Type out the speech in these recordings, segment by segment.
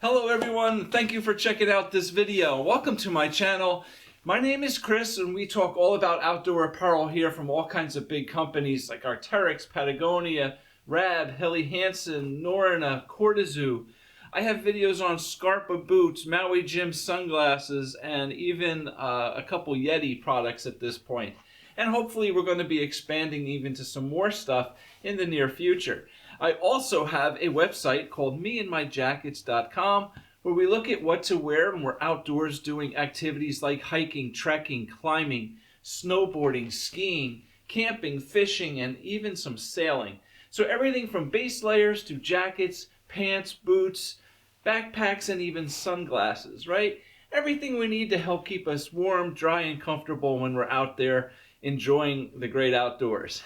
Hello everyone, thank you for checking out this video. Welcome to my channel. My name is Chris and we talk all about outdoor apparel here from all kinds of big companies like Arc'teryx, Patagonia, Rab, Helly Hansen, Norrona, Cortezoo. I have videos on Scarpa boots, Maui Jim sunglasses, and even a couple Yeti products at this point. And hopefully we're going to be expanding even to some more stuff in the near future. I also have a website called meandmyjackets.com where we look at what to wear when we're outdoors doing activities like hiking, trekking, climbing, snowboarding, skiing, camping, fishing, and even some sailing. So everything from base layers to jackets, pants, boots, backpacks, and even sunglasses, right? Everything we need to help keep us warm, dry, and comfortable when we're out there enjoying the great outdoors.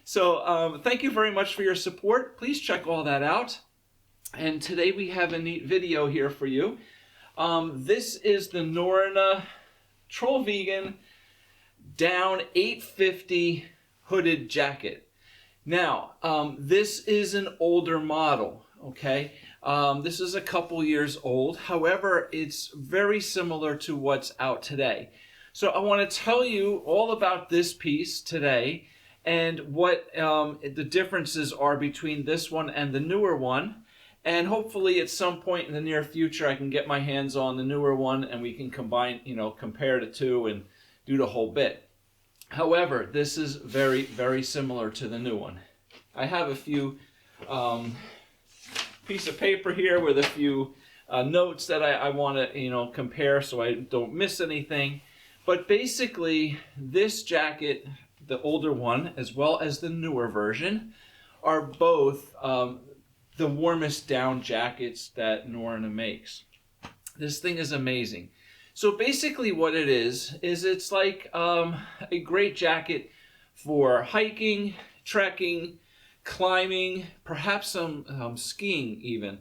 So thank you very much for your support. Please check all that out. And today we have a neat video here for you. This is the Norrona Trollveggen Down 850 hooded jacket. Now, this is an older model, okay? This is a couple years old. However, it's very similar to what's out today. So I want to tell you all about this piece today and what the differences are between this one and the newer one. And hopefully at some point in the near future I can get my hands on the newer one and we can combine, compare the two and do the whole bit. However, this is very, very similar to the new one. I have a few piece of paper here with a few notes that I want to compare so I don't miss anything. But basically, this jacket, the older one, as well as the newer version, are both the warmest down jackets that Norrona makes. This thing is amazing. So basically what it is it's like a great jacket for hiking, trekking, climbing, perhaps some skiing even.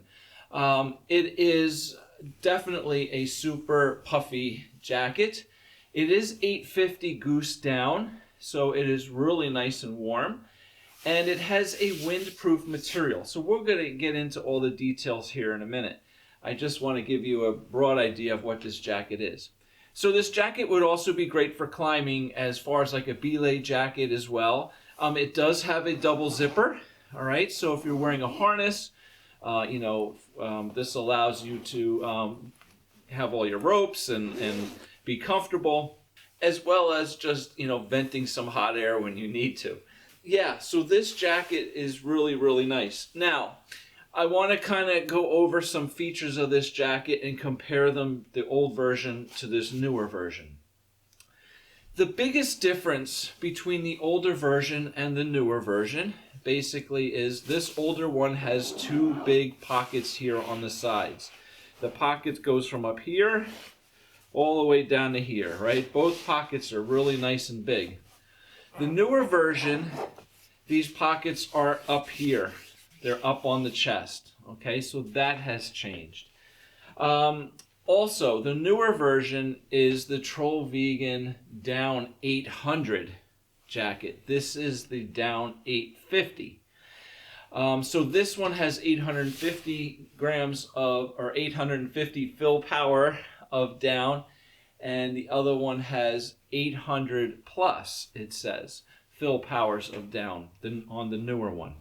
It is definitely a super puffy jacket. It is 850 goose down, so it is really nice and warm. And it has a windproof material. So we're going to get into all the details here in a minute. I just want to give you a broad idea of what this jacket is. So this jacket would also be great for climbing as far as like a belay jacket as well. It does have a double zipper, all right? So if you're wearing a harness, this allows you to have all your ropes and be comfortable, as well as just, venting some hot air when you need to. Yeah, so this jacket is really, really nice. Now, I want to kind of go over some features of this jacket and compare them, the old version to this newer version. The biggest difference between the older version and the newer version basically is this older one has two big pockets here on the sides. The pocket goes from up here all the way down to here, right? Both pockets are really nice and big. The newer version, these pockets are up here. They're up on the chest, okay? So that has changed. Also, the newer version is the Trollveggen Down 800 jacket. This is the Down 850. So this one has 850 grams of, or 850 fill power of down, and the other one has 800 plus, it says, fill powers of down on the newer one.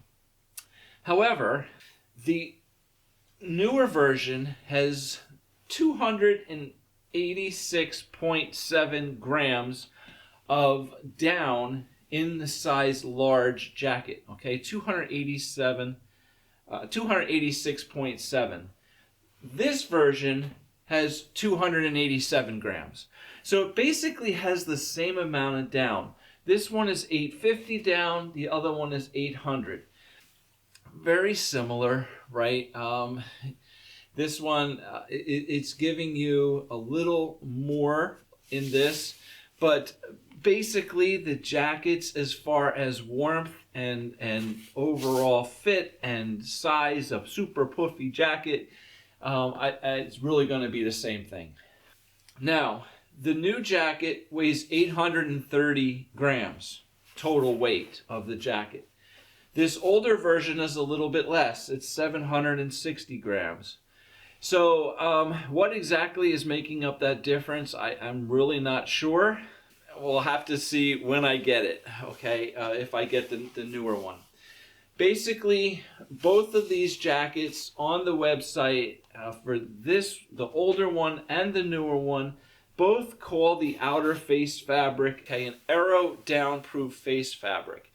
However, the newer version has 286.7 grams of down in the size large jacket, okay? 286.7. This version has 287 grams. So it basically has the same amount of down. This one is 850 down, the other one is 800. Very similar, right? This one, it's giving you a little more in this, but basically the jackets, as far as warmth and overall fit and size of super puffy jacket, it's really going to be the same thing. Now, the new jacket weighs 830 grams total weight of the jacket. This older version is a little bit less. It's 760 grams. So what exactly is making up that difference? I'm really not sure. We'll have to see when I get it, okay, if I get the newer one. Basically, both of these jackets on the website for the older one and the newer one, both call the outer face fabric, okay, an aero down-proof face fabric.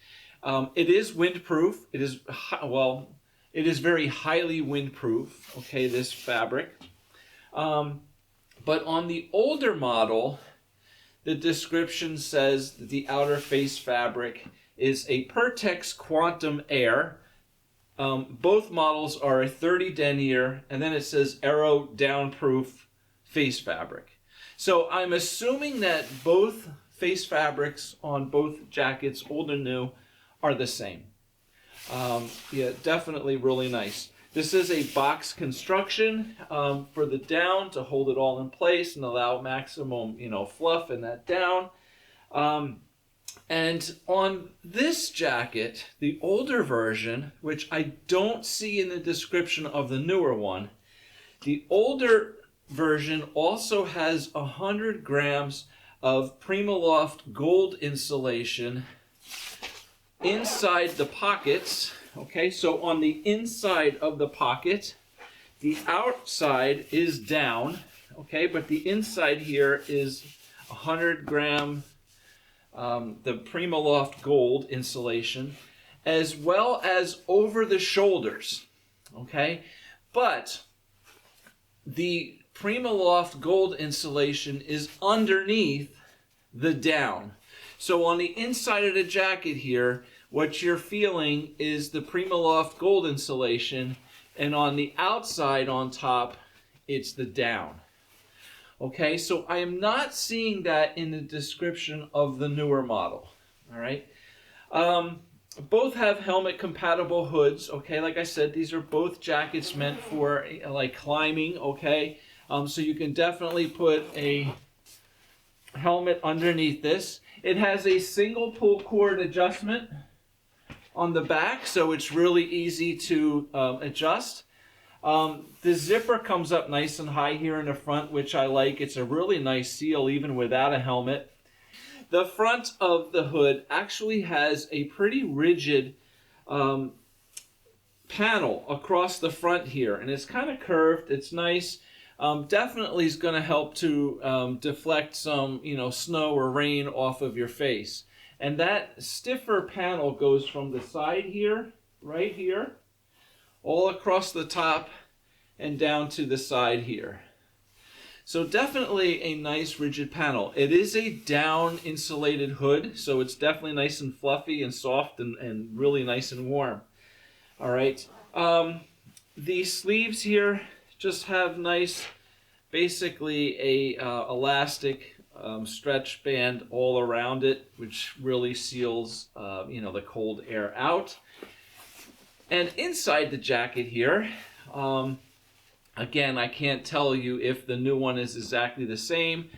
It is windproof. It is, well, it is very highly windproof, okay, this fabric. But on the older model, the description says that the outer face fabric is a Pertex Quantum Air. Both models are a 30 denier, and then it says aero downproof face fabric. So I'm assuming that both face fabrics on both jackets, old and new, are the same. Yeah, definitely really nice. This is a box construction for the down to hold it all in place and allow maximum, fluff in that down. And on this jacket, the older version, which I don't see in the description of the newer one, the older version also has 100 grams of Primaloft gold insulation inside the pockets. Okay, so on the inside of the pocket, the outside is down, okay, but the inside here is 100 gram the Primaloft gold insulation, as well as over the shoulders, okay? But the Primaloft gold insulation is underneath the down. So on the inside of the jacket here, what you're feeling is the Primaloft gold insulation, and on the outside on top, it's the down. Okay, so I am not seeing that in the description of the newer model. All right. Both have helmet compatible hoods. Okay, like I said, these are both jackets meant for like climbing. Okay, so you can definitely put a helmet underneath this. It has a single pull cord adjustment on the back, so it's really easy to adjust. The zipper comes up nice and high here in the front, which I like. It's a really nice seal even without a helmet. The front of the hood actually has a pretty rigid panel across the front here, and it's kind of curved. It's nice. Definitely is going to help to deflect some, snow or rain off of your face. And that stiffer panel goes from the side here, right here, all across the top and down to the side here. So definitely a nice rigid panel. It is a down insulated hood, so it's definitely nice and fluffy and soft and really nice and warm. All right. The sleeves here just have nice, basically a elastic stretch band all around it, which really seals the cold air out. And inside the jacket here, again, I can't tell you if the new one is exactly the same,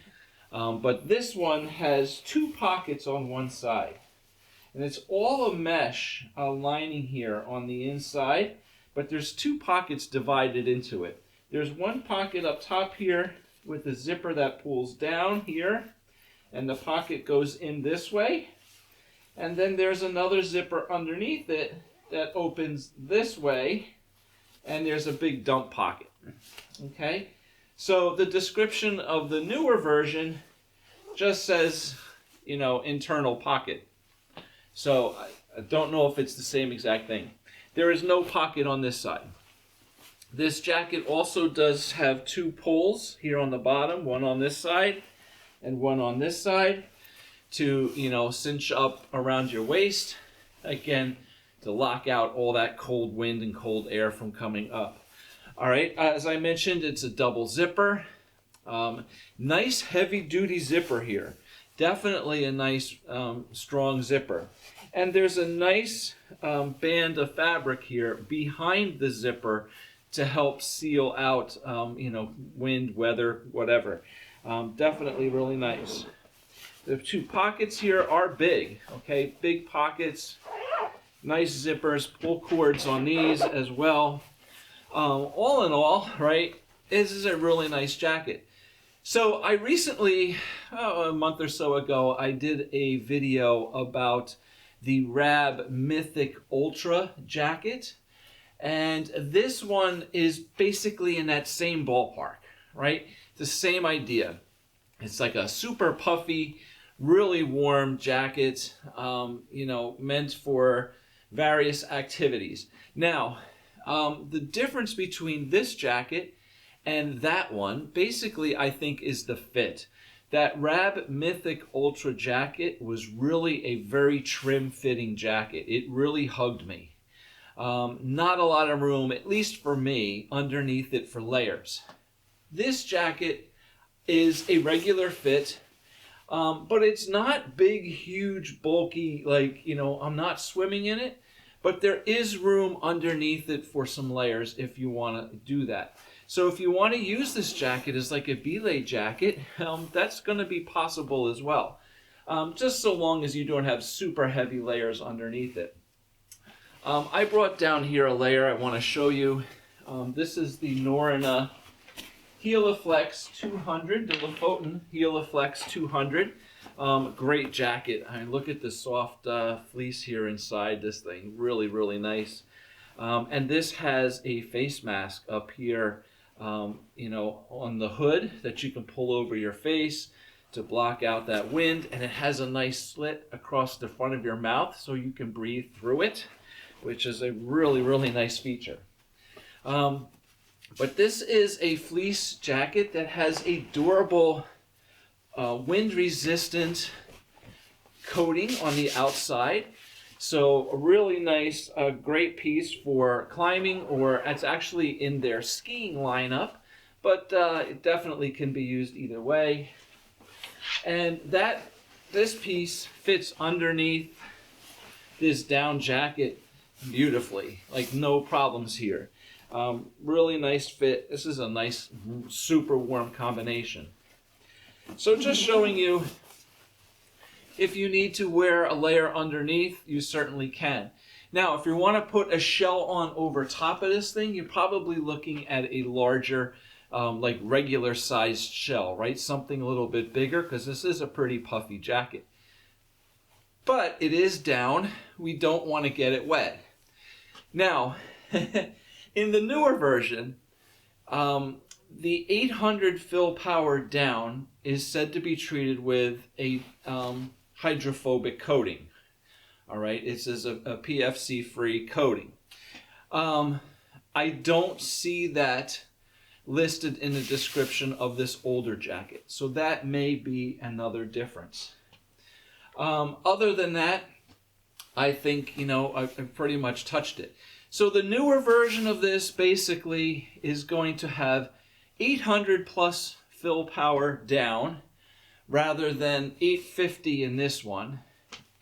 but this one has two pockets on one side. And it's all a mesh lining here on the inside, but there's two pockets divided into it. There's one pocket up top here with a zipper that pulls down here, and the pocket goes in this way. And then there's another zipper underneath it that opens this way, and there's a big dump pocket. Okay, so the description of the newer version just says, internal pocket. So I don't know if it's the same exact thing. There is no pocket on this side. This jacket also does have two pulls here on the bottom, one on this side and one on this side to, cinch up around your waist. Again, to lock out all that cold wind and cold air from coming up. All right, as I mentioned, it's a double zipper. Nice heavy duty zipper here. Definitely a nice strong zipper. And there's a nice band of fabric here behind the zipper to help seal out, wind, weather, whatever. Definitely really nice. The two pockets here are big, okay? Big pockets, nice zippers, pull cords on these as well. All in all, right, This is a really nice jacket. So I recently, a month or so ago, I did a video about the Rab Mythic Ultra jacket. And this one is basically in that same ballpark, right? The same idea. It's like a super puffy, really warm jacket, meant for various activities. Now, the difference between this jacket and that one, basically, I think, is the fit. That Rab Mythic Ultra jacket was really a very trim-fitting jacket. It really hugged me. Not a lot of room, at least for me, underneath it for layers. This jacket is a regular fit, but it's not big, huge, bulky, I'm not swimming in it, but there is room underneath it for some layers if you want to do that. So if you want to use this jacket as like a belay jacket, that's going to be possible as well, just so long as you don't have super heavy layers underneath it. I brought down here a layer I want to show you. This is the Norrona Heliflex 200, the Lofoten Heliflex 200. Great jacket. I mean, look at the soft fleece here inside this thing. Really, really nice. And this has a face mask up here, on the hood that you can pull over your face to block out that wind. And it has a nice slit across the front of your mouth so you can breathe through it, which is a really, really nice feature. But this is a fleece jacket that has a durable, wind-resistant coating on the outside. So a really nice, great piece for climbing, or it's actually in their skiing lineup, but it definitely can be used either way. And this piece fits underneath this down jacket beautifully, like no problems here. Really nice fit. This is a nice, super warm combination. So just showing you, if you need to wear a layer underneath, you certainly can. Now, if you want to put a shell on over top of this thing, you're probably looking at a larger, like regular sized shell, right? Something a little bit bigger, because this is a pretty puffy jacket. But it is down. We don't want to get it wet. Now, in the newer version, the 800 fill power down is said to be treated with a hydrophobic coating. All right, it's a PFC-free coating. I don't see that listed in the description of this older jacket, so that may be another difference. Other than that, I think, I've pretty much touched it. So the newer version of this basically is going to have 800 plus fill power down rather than 850 in this one.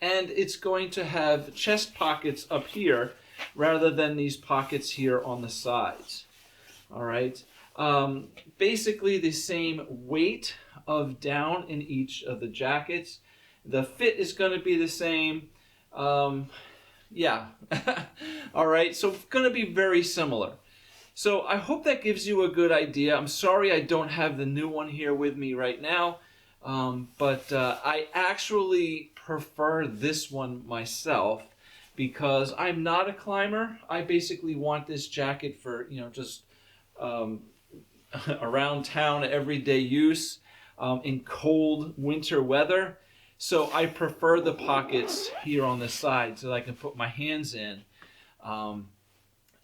And it's going to have chest pockets up here rather than these pockets here on the sides. All right. Basically the same weight of down in each of the jackets. The fit is going to be the same. Yeah. All right. So it's going to be very similar. So I hope that gives you a good idea. I'm sorry I don't have the new one here with me right now. But I actually prefer this one myself because I'm not a climber. I basically want this jacket for, just around town, everyday use, in cold winter weather. So I prefer the pockets here on the side so that I can put my hands in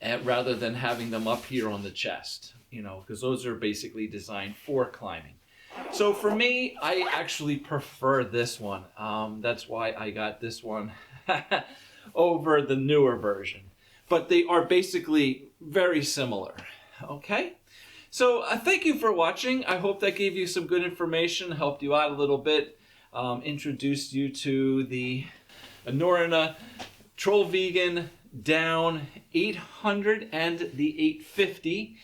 rather than having them up here on the chest, because those are basically designed for climbing. So for me, I actually prefer this one. That's why I got this one over the newer version. But they are basically very similar. Okay? So thank you for watching. I hope that gave you some good information, helped you out a little bit, introduced you to the Norrona Trollveggen Down 800 and the 850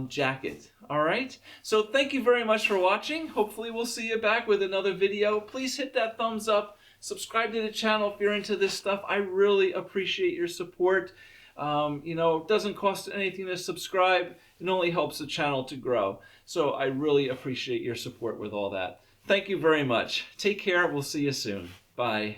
jacket. All right, so thank you very much for watching. Hopefully we'll see you back with another video. Please hit that thumbs up, subscribe to the channel if you're into this stuff. I really appreciate your support. You know, it doesn't cost anything to subscribe. It only helps the channel to grow. So I really appreciate your support with all that. Thank you very much. Take care. We'll see you soon. Bye.